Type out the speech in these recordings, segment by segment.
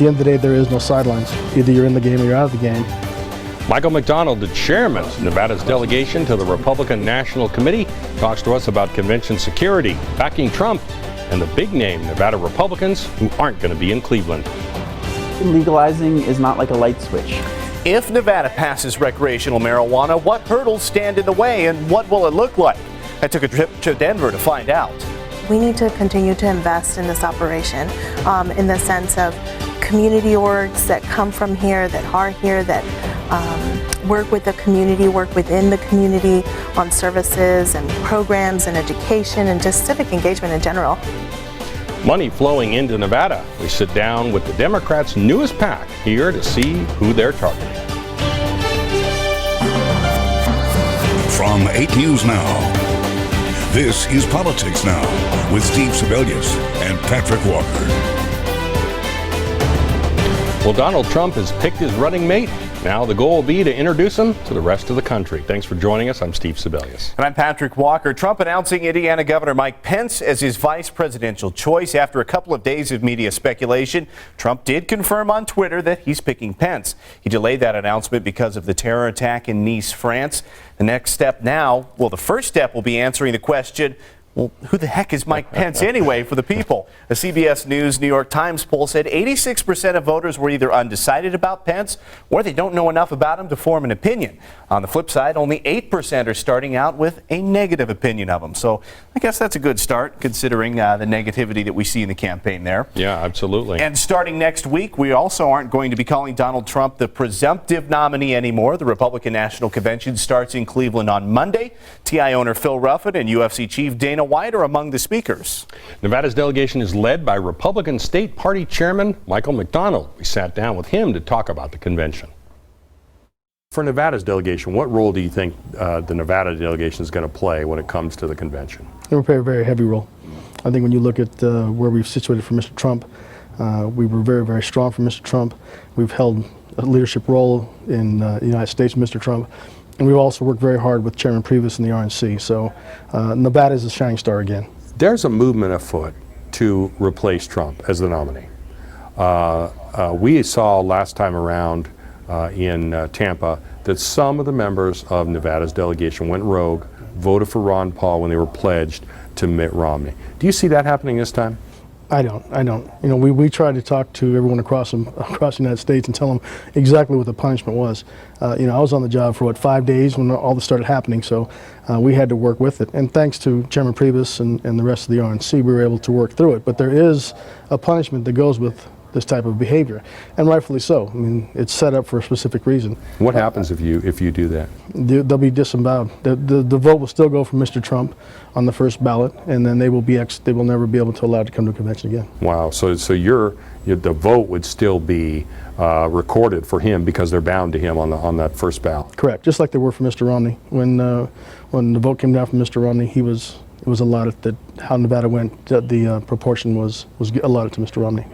the end of the day, there is no sidelines. Either you're in the game or you're out of the game. Michael McDonald, the chairman of Nevada's delegation to the Republican National Committee, talks to us about convention security, backing Trump, and the big-name Nevada Republicans who aren't going to be in Cleveland. Legalizing is not like a light switch. If Nevada passes recreational marijuana, what hurdles stand in the way and what will it look like? I took a trip to Denver to find out. We need to continue to invest in this operation in the sense of community orgs that come from here, that are here, that work with the community, work within the community on services and programs and education and just civic engagement in general. Money flowing into Nevada. We sit down with the Democrats' newest PAC here to see who they're targeting. From 8 News Now, this is Politics Now with Steve Sebelius and Patrick Walker. Well, Donald Trump has picked his running mate. Now the goal will be to introduce him to the rest of the country. Thanks for joining us. I'm Steve Sebelius. And I'm Patrick Walker. Trump announcing Indiana Governor Mike Pence as his vice presidential choice. After a couple of days of media speculation, Trump did confirm on Twitter that he's picking Pence. He delayed that announcement because of the terror attack in Nice, France. The next step now, well, the first step will be answering the question, well, who the heck is Mike Pence anyway for the people? A CBS News New York Times poll said 86% of voters were either undecided about Pence or they don't know enough about him to form an opinion. On the flip side, only 8% are starting out with a negative opinion of him. So I guess that's a good start considering the negativity that we see in the campaign there. Yeah, absolutely. And starting next week, we also aren't going to be calling Donald Trump the presumptive nominee anymore. The Republican National Convention starts in Cleveland on Monday. TI owner Phil Ruffin and UFC chief Dana White are among the speakers. Nevada's delegation is led by Republican State Party Chairman Michael McDonald. We sat down with him to talk about the convention. For Nevada's delegation, what role do you think the Nevada delegation is going to play when it comes to the convention? They will play a very heavy role. I think when you look at where we've situated for Mr. Trump, we were very, very strong for Mr. Trump. We've held a leadership role in the United States with Mr. Trump. And we've also worked very hard with Chairman Previs and the RNC. So Nevada is a shining star again. There's a movement afoot to replace Trump as the nominee. We saw last time around in Tampa that some of the members of Nevada's delegation went rogue, voted for Ron Paul when they were pledged to Mitt Romney. Do you see that happening this time? I don't. You know, we tried to talk to everyone across the United States and tell them exactly what the punishment was. You know, I was on the job for 5 days when all this started happening, so we had to work with it. And thanks to Chairman Previs and the rest of the RNC, we were able to work through it. But there is a punishment that goes with this type of behavior, and rightfully so. I mean, it's set up for a specific reason. What happens if you do that? They'll be disemboweled. The vote will still go for Mr. Trump on the first ballot, and then they will never be able to allow to come to a convention again. Wow. So the vote would still be recorded for him because they're bound to him on that first ballot. Correct. Just like they were for Mr. Romney. When the vote came down for Mr. Romney, it was allotted that how Nevada went. The proportion was allotted to Mr. Romney.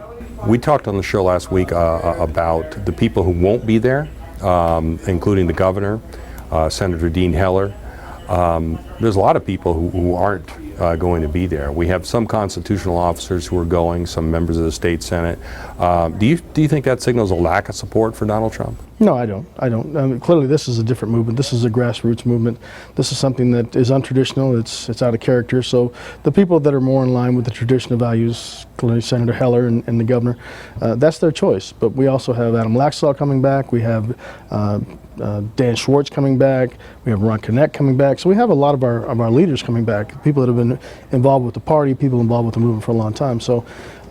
We talked on the show last week about the people who won't be there, including the governor, Senator Dean Heller. There's a lot of people who aren't going to be there. We have some constitutional officers who are going, some members of the state senate. Do you think that signals a lack of support for Donald Trump? No, I don't. I mean, clearly, this is a different movement. This is a grassroots movement. This is something that is untraditional. It's out of character. So the people that are more in line with the traditional values, clearly Senator Heller and the governor, that's their choice. But we also have Adam Laxalt coming back. We have Dan Schwartz coming back. We have Ron Knecht coming back. So we have a lot of our leaders coming back. People that have been involved with the party, people involved with the movement for a long time. So,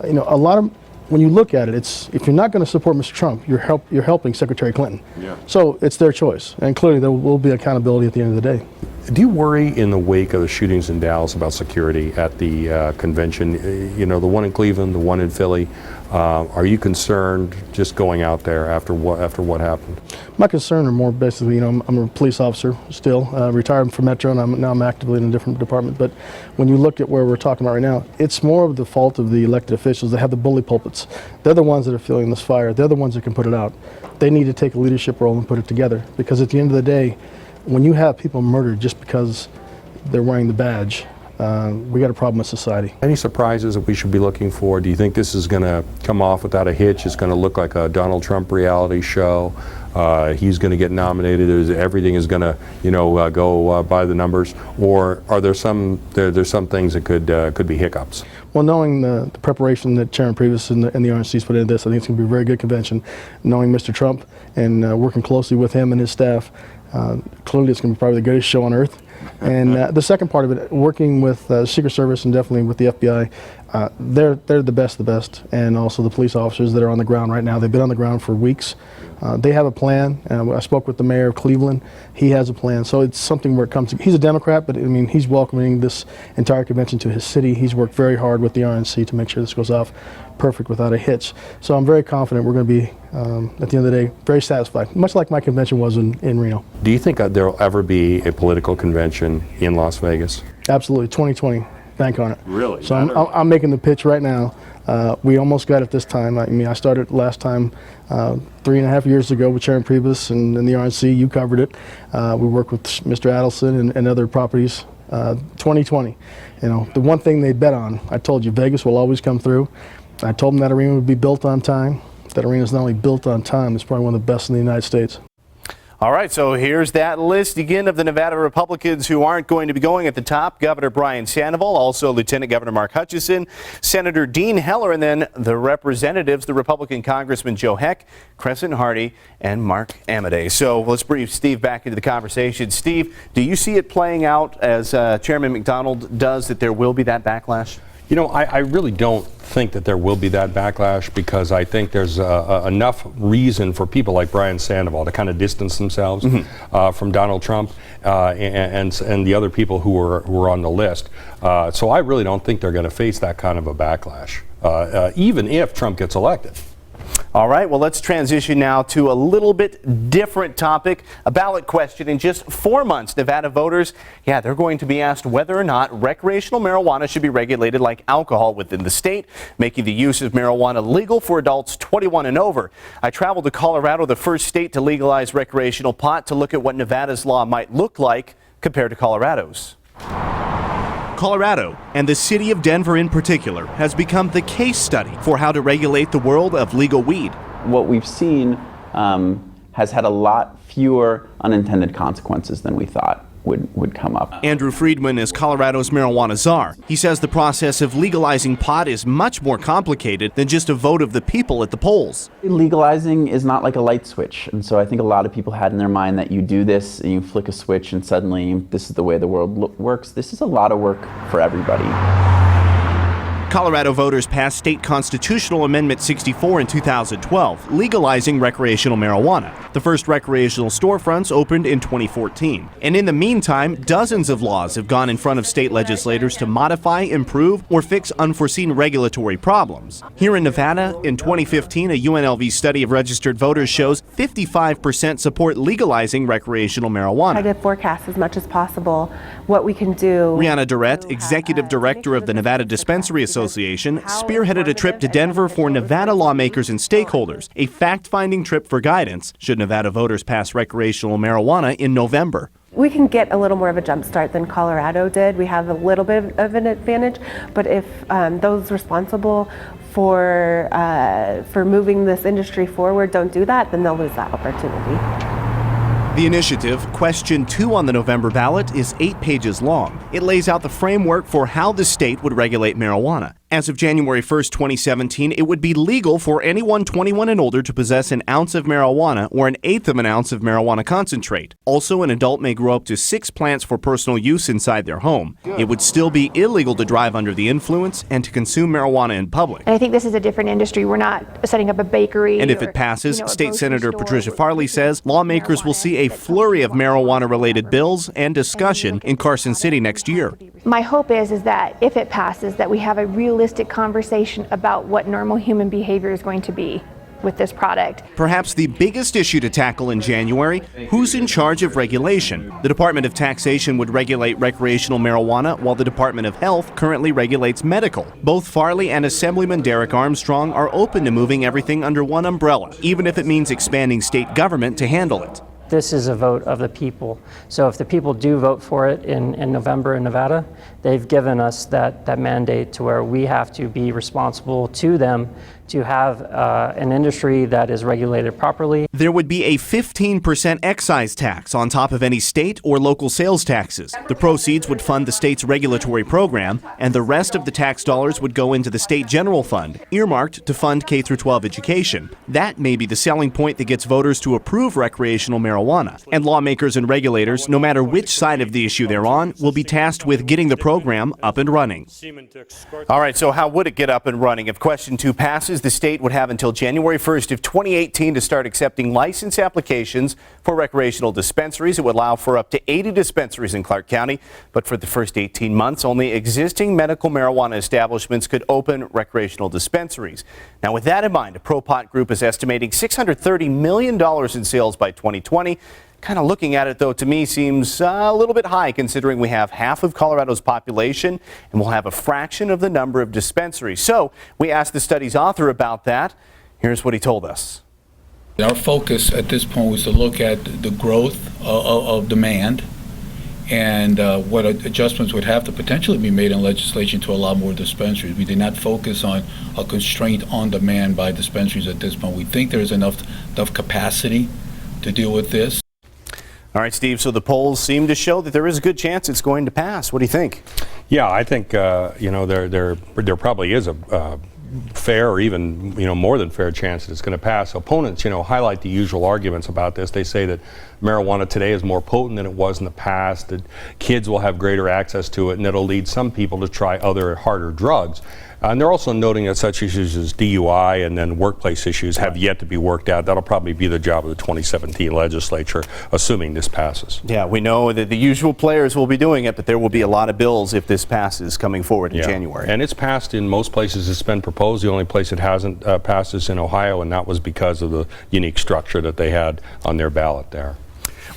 you know, a lot of. When you look at it, if you're not going to support Mr. Trump, you're helping Secretary Clinton. Yeah. So it's their choice, and clearly there will be accountability at the end of the day. Do you worry in the wake of the shootings in Dallas about security at the convention? You know, the one in Cleveland, the one in Philly. Are you concerned just going out there after what happened? My concern are more basically, you know, I'm a police officer still, retired from Metro, and now I'm actively in a different department. But when you look at where we're talking about right now, it's more of the fault of the elected officials that have the bully pulpits. They're the ones that are feeling this fire. They're the ones that can put it out. They need to take a leadership role and put it together, because at the end of the day, when you have people murdered just because they're wearing the badge, we got a problem with society. Any surprises that we should be looking for? Do you think this is going to come off without a hitch? It's going to look like a Donald Trump reality show? He's going to get nominated. Everything is going to, go by the numbers, or are there some there's some things that could be hiccups? Well, knowing the preparation that Chairman Previs and the RNC's put into this, I think it's going to be a very good convention. Knowing Mr. Trump and working closely with him and his staff, clearly it's going to be probably the greatest show on earth. And the second part of it, working with the Secret Service and definitely with the FBI, they're the best of the best, and also the police officers that are on the ground right now. They've been on the ground for weeks. They have a plan. I spoke with the mayor of Cleveland. He has a plan. So it's something where it comes to, he's a Democrat, but I mean, he's welcoming this entire convention to his city. He's worked very hard with the RNC to make sure this goes off perfect without a hitch. So I'm very confident we're going to be, at the end of the day, very satisfied, much like my convention was in Reno. Do you think there will ever be a political convention in Las Vegas? Absolutely, 2020. Bank on it. Really? So I'm making the pitch right now. We almost got it this time. I mean, I started last time 3.5 years ago with Chairman Previs and the RNC. You covered it. We worked with Mr. Adelson and other properties. 2020. The one thing they bet on, I told you, Vegas will always come through. I told them that arena would be built on time. That arena is not only built on time, it's probably one of the best in the United States. All right, so here's that list again of the Nevada Republicans who aren't going to be going. At the top, Governor Brian Sandoval, also Lieutenant Governor Mark Hutchison, Senator Dean Heller, and then the representatives, the Republican Congressman Joe Heck, Crescent Hardy, and Mark Amodei. So let's bring Steve back into the conversation. Steve, do you see it playing out as Chairman McDonald does, that there will be that backlash? I really don't think that there will be that backlash, because I think there's enough reason for people like Brian Sandoval to kind of distance themselves from Donald Trump and the other people who were on the list. So I really don't think they're going to face that kind of a backlash, even if Trump gets elected. All right, well, let's transition now to a little bit different topic, a ballot question. In just 4 months, Nevada voters, they're going to be asked whether or not recreational marijuana should be regulated like alcohol within the state, making the use of marijuana legal for adults 21 and over. I traveled to Colorado, the first state to legalize recreational pot, to look at what Nevada's law might look like compared to Colorado's. Colorado, and the city of Denver in particular, has become the case study for how to regulate the world of legal weed. What we've seen has had a lot fewer unintended consequences than we thought would come up. Andrew Friedman is Colorado's marijuana czar. He says the process of legalizing pot is much more complicated than just a vote of the people at the polls. Legalizing is not like a light switch, and so I think a lot of people had in their mind that you do this and you flick a switch and suddenly this is the way the world works. This is a lot of work for everybody. Colorado voters passed State Constitutional Amendment 64 in 2012, legalizing recreational marijuana. The first recreational storefronts opened in 2014. And in the meantime, dozens of laws have gone in front of state legislators to modify, improve, or fix unforeseen regulatory problems. Here in Nevada, in 2015, a UNLV study of registered voters shows 55% support legalizing recreational marijuana. Try to forecast as much as possible what we can do. Rihanna Durrett, executive director of the Nevada Dispensary Association, spearheaded a trip to Denver for Nevada lawmakers and stakeholders, a fact-finding trip for guidance should Nevada voters pass recreational marijuana in November. We can get a little more of a jump start than Colorado did. We have a little bit of an advantage, but if those responsible for moving this industry forward don't do that, then they'll lose that opportunity. The initiative, question 2 on the November ballot, is 8 pages long. It lays out the framework for how the state would regulate marijuana. As of January 1st, 2017, it would be legal for anyone 21 and older to possess an ounce of marijuana or an eighth of an ounce of marijuana concentrate. Also, an adult may grow up to 6 plants for personal use inside their home. It would still be illegal to drive under the influence and to consume marijuana in public. And I think this is a different industry. We're not setting up a bakery. And if it passes, State Senator Patricia Farley says lawmakers will see a flurry of marijuana-related bills and discussion in Carson City next year. My hope is that if it passes, that we have a realistic conversation about what normal human behavior is going to be with this product. Perhaps the biggest issue to tackle in January, who's in charge of regulation? The Department of Taxation would regulate recreational marijuana, while the Department of Health currently regulates medical. Both Farley and Assemblyman Derek Armstrong are open to moving everything under one umbrella, even if it means expanding state government to handle it. this is a vote of the people. So if the people do vote for it in November in Nevada, they've given us that mandate to where we have to be responsible to them to have an industry that is regulated properly. There would be a 15% excise tax on top of any state or local sales taxes. The proceeds would fund the state's regulatory program, and the rest of the tax dollars would go into the state general fund, earmarked to fund K-12 education. That may be the selling point that gets voters to approve recreational marijuana. And lawmakers and regulators, no matter which side of the issue they're on, will be tasked with getting the program up and running. All right, so how would it get up and running? If question 2 passes, the state would have until January 1st of 2018 to start accepting license applications for recreational dispensaries. It would allow for up to 80 dispensaries in Clark County, but for the first 18 months, only existing medical marijuana establishments could open recreational dispensaries. Now, with that in mind, a pro-pot group is estimating $630 million in sales by 2020. Kind of looking at it, though, to me seems a little bit high considering we have half of Colorado's population and we'll have a fraction of the number of dispensaries. So we asked the study's author about that. Here's what he told us. Our focus at this point was to look at the growth of demand and what adjustments would have to potentially be made in legislation to allow more dispensaries. We did not focus on a constraint on demand by dispensaries at this point. We think there is enough capacity to deal with this. All right, Steve, so the polls seem to show that there is a good chance it's going to pass. What do you think? Yeah, I think, there probably is a fair or even, more than fair chance that it's going to pass. Opponents, highlight the usual arguments about this. They say that marijuana today is more potent than it was in the past, that kids will have greater access to it, and it'll lead some people to try other harder drugs. And they're also noting that such issues as DUI and then workplace issues have yet to be worked out. That'll probably be the job of the 2017 legislature, assuming this passes. Yeah, we know that the usual players will be doing it, but there will be a lot of bills if this passes coming forward in January. And it's passed in most places it's been proposed. The only place it hasn't passed is in Ohio, and that was because of the unique structure that they had on their ballot there.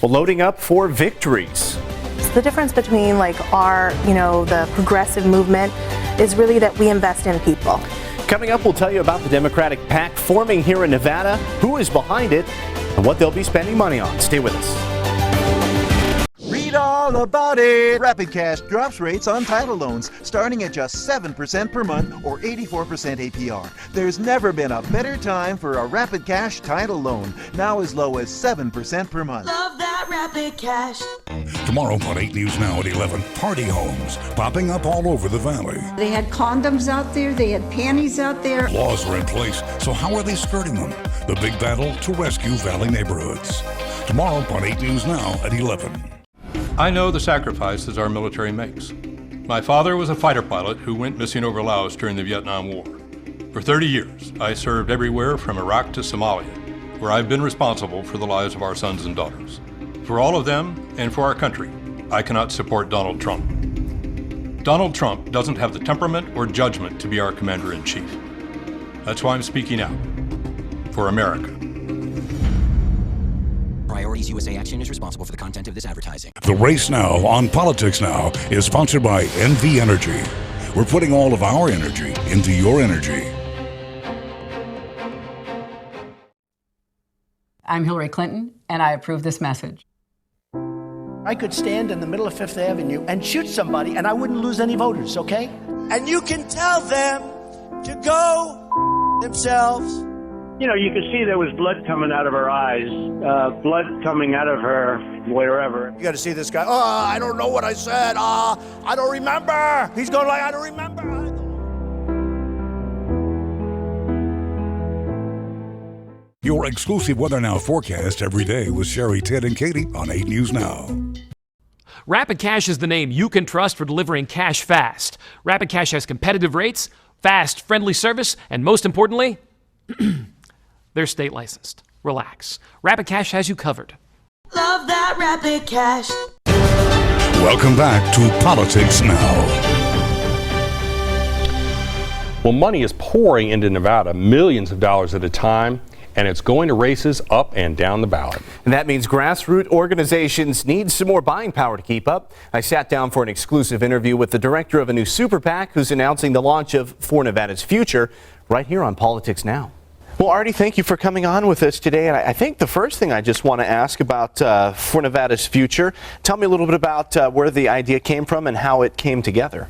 Well, loading up for victories. So the difference between our, the progressive movement is really that we invest in people. Coming up, we'll tell you about the Democratic PAC forming here in Nevada, who is behind it, and what they'll be spending money on. Stay with us. Read all about it. Rapid Cash drops rates on title loans, starting at just 7% per month or 84% APR. There's never been a better time for a Rapid Cash title loan, now as low as 7% per month. Love that Rapid Cash. Tomorrow on 8 News Now at 11, party homes popping up all over the valley. They had condoms out there, they had panties out there. Laws are in place, so how are they skirting them? The big battle to rescue valley neighborhoods. Tomorrow on 8 News Now at 11. I know the sacrifices our military makes. My father was a fighter pilot who went missing over Laos during the Vietnam War. For 30 years, I served everywhere from Iraq to Somalia, where I've been responsible for the lives of our sons and daughters. For all of them and for our country, I cannot support Donald Trump. Donald Trump doesn't have the temperament or judgment to be our commander-in-chief. That's why I'm speaking out for America. Priorities USA Action is responsible for the content of this advertising. The Race Now on Politics Now is sponsored by NV Energy. We're putting all of our energy into your energy. I'm Hillary Clinton, and I approve this message. I could stand in the middle of Fifth Avenue and shoot somebody, and I wouldn't lose any voters, okay? And you can tell them to go themselves. You could see there was blood coming out of her eyes, blood coming out of her wherever. You got to see this guy. Oh, I don't know what I said. I don't remember. He's going like, I don't remember. Your exclusive Weather Now forecast every day with Sherry, Ted, and Katie on 8 News Now. Rapid Cash is the name you can trust for delivering cash fast. Rapid Cash has competitive rates, fast, friendly service, and most importantly, they're state licensed. Relax. Rapid Cash has you covered. Love that Rapid Cash. Welcome back to Politics Now. Well, money is pouring into Nevada, millions of dollars at a time, and it's going to races up and down the ballot. And that means grassroots organizations need some more buying power to keep up. I sat down for an exclusive interview with the director of a new super PAC who's announcing the launch of For Nevada's Future right here on Politics Now. Well, Artie, thank you for coming on with us today. And I think the first thing I just want to ask about For Nevada's Future, tell me a little bit about where the idea came from and how it came together.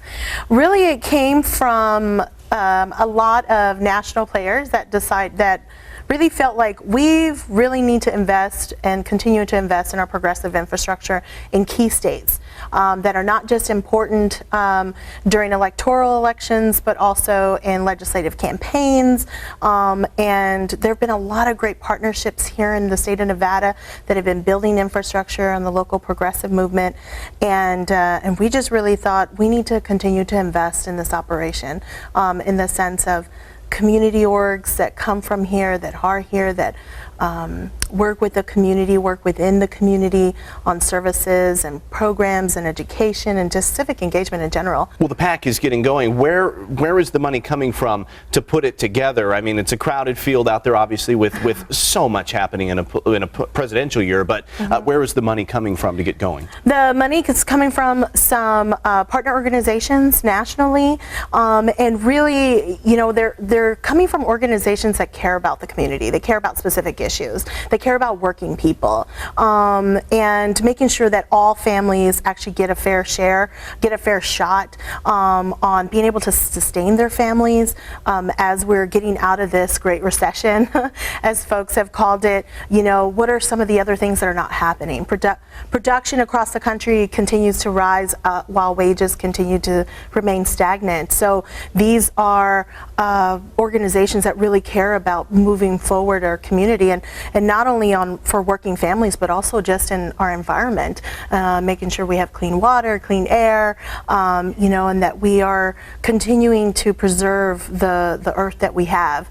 Really, it came from a lot of national players that really felt like we really need to invest and continue to invest in our progressive infrastructure in key states that are not just important during electoral elections, but also in legislative campaigns. And there have been a lot of great partnerships here in the state of Nevada that have been building infrastructure on the local progressive movement. And we just really thought we need to continue to invest in this operation in the sense of community orgs that come from here, that are here, that work with the community, work within the community on services and programs and education and just civic engagement in general. Well, the PAC is getting going. Where is the money coming from to put it together? I mean, it's a crowded field out there, obviously, with so much happening in a presidential year, but where is the money coming from to get going? The money is coming from some partner organizations nationally, and really, you know, they're coming from organizations that care about the community. They care about specific issues. They care about working people, and making sure that all families actually get a fair share, get a fair shot on being able to sustain their families as we're getting out of this Great Recession, as folks have called it. You know, what are some of the other things that are not happening? Production across the country continues to rise while wages continue to remain stagnant. So these are organizations that really care about moving forward our community, and not only for working families, but also just in our environment, making sure we have clean water, clean air, you know, and that we are continuing to preserve the earth that we have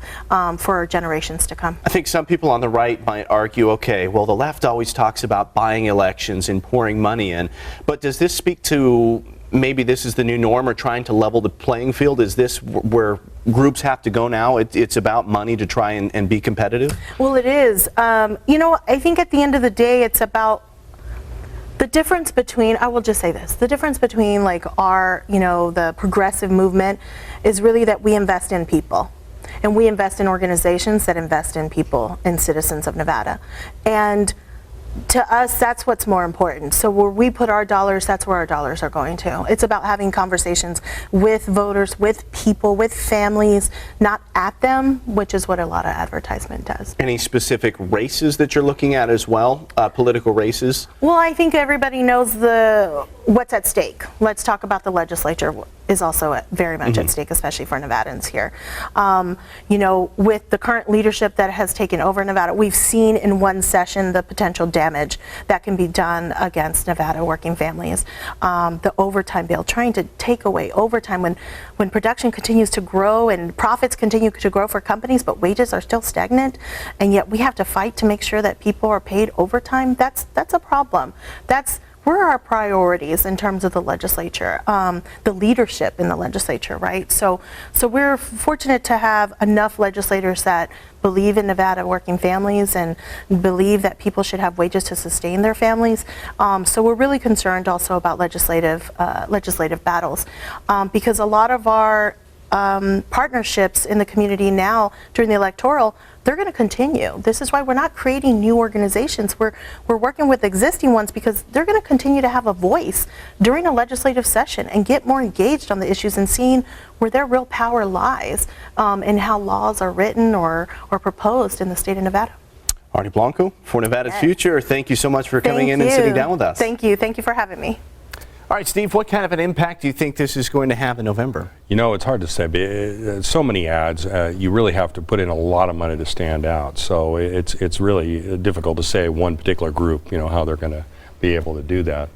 for generations to come. I think some people on the right might argue, okay, well, the left always talks about buying elections and pouring money in, but does this speak to maybe this is the new norm, or trying to level the playing field? Is this where groups have to go now? It's about money to try and be competitive? Well, it is. You know, I think at the end of the day, it's about the difference between, I will just say this, the difference between like our, you know, the progressive movement is really that we invest in people. And we invest in organizations that invest in people and citizens of Nevada. And to us, that's what's more important. So where we put our dollars, that's where our dollars are going to. It's about having conversations with voters, with people, with families, not at them, which is what a lot of advertisement does. Any specific races that you're looking at as well, political races? Well, I think everybody knows what's at stake. Let's talk about the legislature is also very much at stake, especially for Nevadans here. You know, with the current leadership that has taken over Nevada, we've seen in one session the potential damage that can be done against Nevada working families. The overtime bill, trying to take away overtime when production continues to grow and profits continue to grow for companies, but wages are still stagnant, and yet we have to fight to make sure that people are paid overtime. That's a problem. Where are our priorities in terms of the legislature, the leadership in the legislature, right? So we're fortunate to have enough legislators that believe in Nevada working families and believe that people should have wages to sustain their families. So we're really concerned also about legislative battles, because a lot of our partnerships in the community now during the electoral, they're going to continue. This is why we're not creating new organizations. We're working with existing ones because they're going to continue to have a voice during a legislative session and get more engaged on the issues and seeing where their real power lies in how laws are written or proposed in the state of Nevada. Artie Blanco, For Nevada's Future, thank you so much for coming in and sitting down with us. Thank you. Thank you for having me. All right, Steve, what kind of an impact do you think this is going to have in November? You know, it's hard to say. So many ads, you really have to put in a lot of money to stand out. So it's really difficult to say one particular group, you know, how they're going to be able to do that.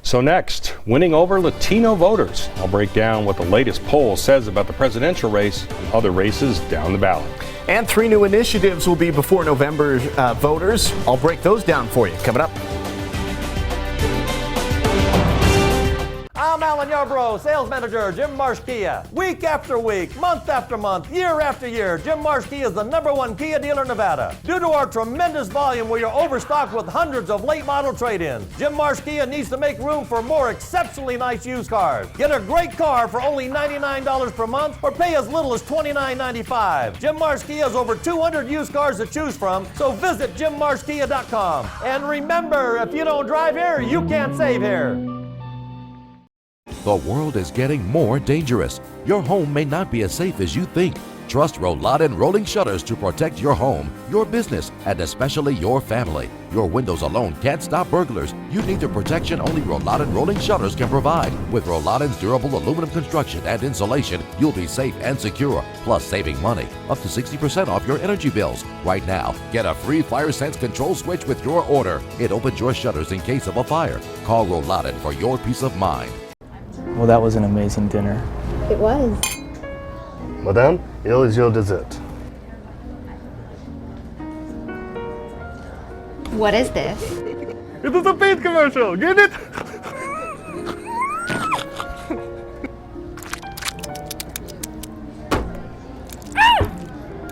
So next, winning over Latino voters. I'll break down what the latest poll says about the presidential race and other races down the ballot. And 3 new initiatives will be before November voters. I'll break those down for you coming up. I'm Alan Yarbrough, sales manager, Jim Marsh Kia. Week after week, month after month, year after year, Jim Marsh Kia is the #1 Kia dealer in Nevada. Due to our tremendous volume, we are overstocked with hundreds of late model trade-ins. Jim Marsh Kia needs to make room for more exceptionally nice used cars. Get a great car for only $99 per month or pay as little as $29.95. Jim Marsh Kia has over 200 used cars to choose from, so visit JimMarshKia.com. And remember, if you don't drive here, you can't save here. The world is getting more dangerous. Your home may not be as safe as you think. Trust Rolladen Rolling Shutters to protect your home, your business, and especially your family. Your windows alone can't stop burglars. You need the protection only Rolladen Rolling Shutters can provide. With Rolladen's durable aluminum construction and insulation, you'll be safe and secure, plus saving money, up to 60% off your energy bills. Right now, get a free Fire Sense control switch with your order. It opens your shutters in case of a fire. Call Rolladen for your peace of mind. Well, that was an amazing dinner. It was. Madame, here is your dessert. What is this? It is a paint commercial, get it?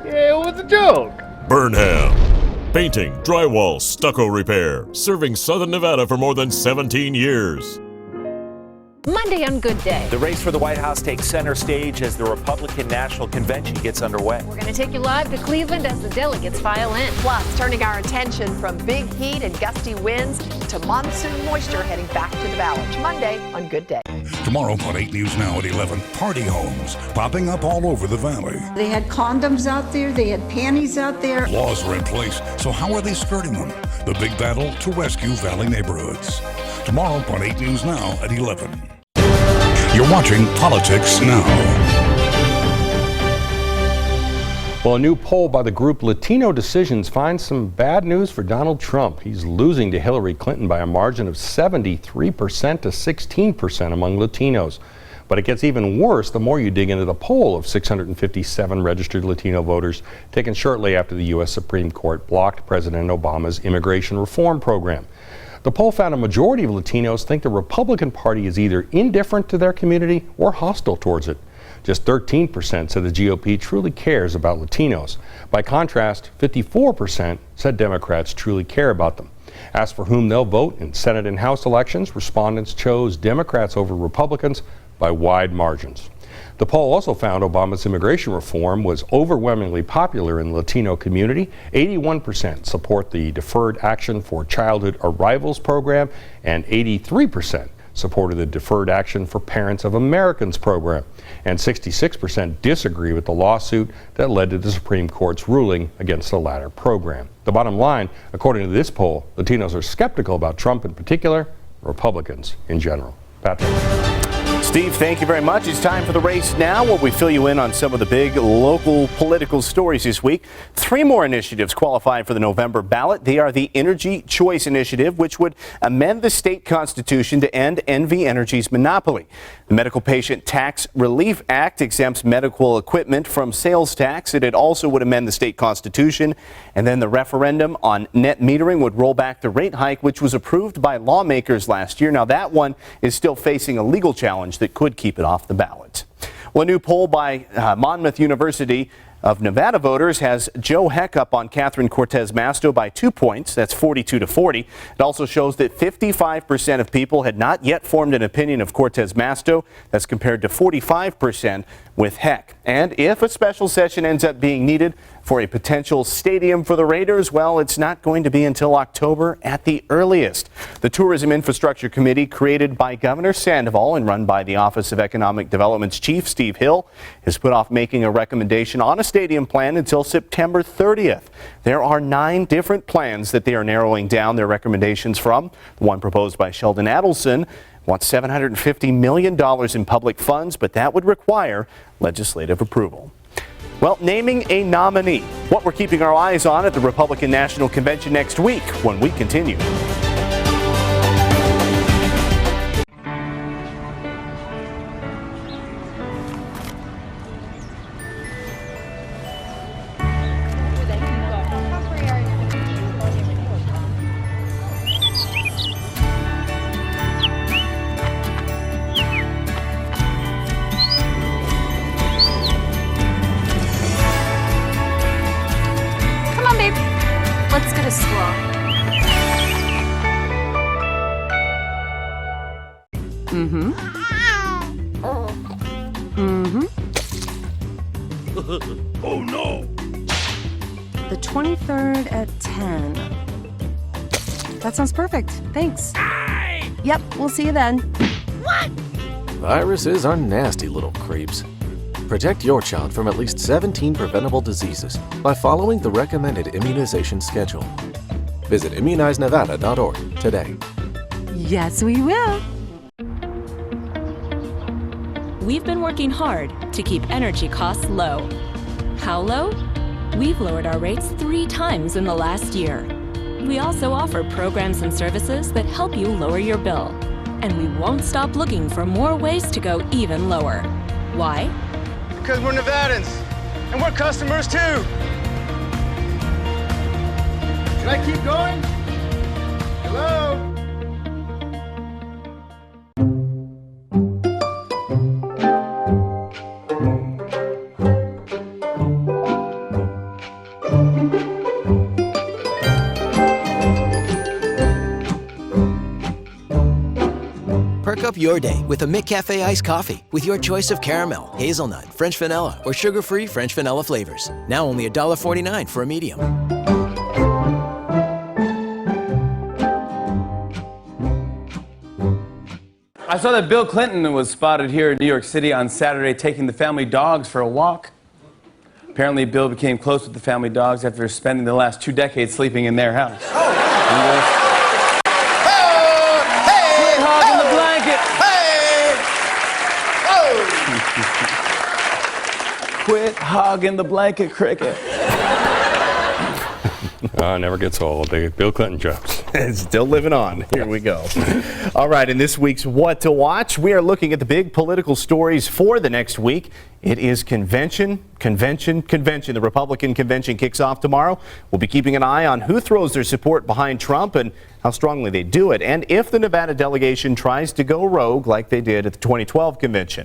Yeah, it was a joke. Burnham. Painting, drywall, stucco repair. Serving Southern Nevada for more than 17 years. Monday on Good Day. The race for the White House takes center stage as the Republican National Convention gets underway. We're going to take you live to Cleveland as the delegates file in. Plus, turning our attention from big heat and gusty winds to monsoon moisture heading back to the valley. Monday on Good Day. Tomorrow on 8 News Now at 11, party homes popping up all over the valley. They had condoms out there, they had panties out there. Laws are in place, so how are they skirting them? The big battle to rescue valley neighborhoods. Tomorrow on 8 News Now at 11. You're watching Politics Now. Well, a new poll by the group Latino Decisions finds some bad news for Donald Trump. He's losing to Hillary Clinton by a margin of 73% to 16% among Latinos. But it gets even worse the more you dig into the poll of 657 registered Latino voters taken shortly after the U.S. Supreme Court blocked President Obama's immigration reform program. The poll found a majority of Latinos think the Republican Party is either indifferent to their community or hostile towards it. Just 13% said the GOP truly cares about Latinos. By contrast, 54% said Democrats truly care about them. Asked for whom they'll vote in Senate and House elections, respondents chose Democrats over Republicans by wide margins. The poll also found Obama's immigration reform was overwhelmingly popular in the Latino community. 81% support the Deferred Action for Childhood Arrivals program, and 83% supported the Deferred Action for Parents of Americans program. And 66% disagree with the lawsuit that led to the Supreme Court's ruling against the latter program. The bottom line, according to this poll, Latinos are skeptical about Trump in particular, Republicans in general. Patrick. Steve, thank you very much. It's time for the race now, where we fill you in on some of the big local political stories this week. 3 more initiatives qualify for the November ballot. They are the Energy Choice Initiative, which would amend the state constitution to end NV Energy's monopoly. The Medical Patient Tax Relief Act exempts medical equipment from sales tax, and it also would amend the state constitution. And then the referendum on net metering would roll back the rate hike, which was approved by lawmakers last year. Now, that one is still facing a legal challenge that could keep it off the ballot. Well, a new poll by Monmouth University of Nevada voters has Joe Heck up on Catherine Cortez Masto by 2 points. That's 42 to 40. It also shows that 55% of people had not yet formed an opinion of Cortez Masto. That's compared to 45% with Heck. And if a special session ends up being needed for a potential stadium for the Raiders, well, it's not going to be until October at the earliest. The Tourism Infrastructure Committee, created by Governor Sandoval and run by the Office of Economic Development's chief, Steve Hill, has put off making a recommendation on a stadium plan until September 30th. There are 9 different plans that they are narrowing down their recommendations from. The one proposed by Sheldon Adelson wants $750 million in public funds, but that would require legislative approval. Well, naming a nominee, what we're keeping our eyes on at the Republican National Convention next week when we continue. school. Mm-hmm. Mm-hmm. Oh no! The 23rd at 10. That sounds perfect. Thanks. Yep, we'll see you then. What? Viruses are nasty little creeps. Protect your child from at least 17 preventable diseases by following the recommended immunization schedule. Visit immunizenevada.org today. Yes, we will. We've been working hard to keep energy costs low. How low? We've lowered our rates 3 times in the last year. We also offer programs and services that help you lower your bill. And we won't stop looking for more ways to go even lower. Why? Because we're Nevadans, and we're customers too. Should I keep going? Hello? Perk up your day with a McCafe iced coffee with your choice of caramel, hazelnut, French vanilla, or sugar-free French vanilla flavors. Now only $1.49 for a medium. I saw that Bill Clinton was spotted here in New York City on Saturday taking the family dogs for a walk. Apparently, Bill became close with the family dogs after spending the last 2 decades sleeping in their house. Quit hogging the blanket, Cricket. Never gets old. The Bill Clinton jokes. It's still living on. Here we go. All right, in this week's What to Watch, we are looking at the big political stories for the next week. It is convention. The Republican convention kicks off tomorrow. We'll be keeping an eye on who throws their support behind Trump and how strongly they do it, and if the Nevada delegation tries to go rogue like they did at the 2012 convention.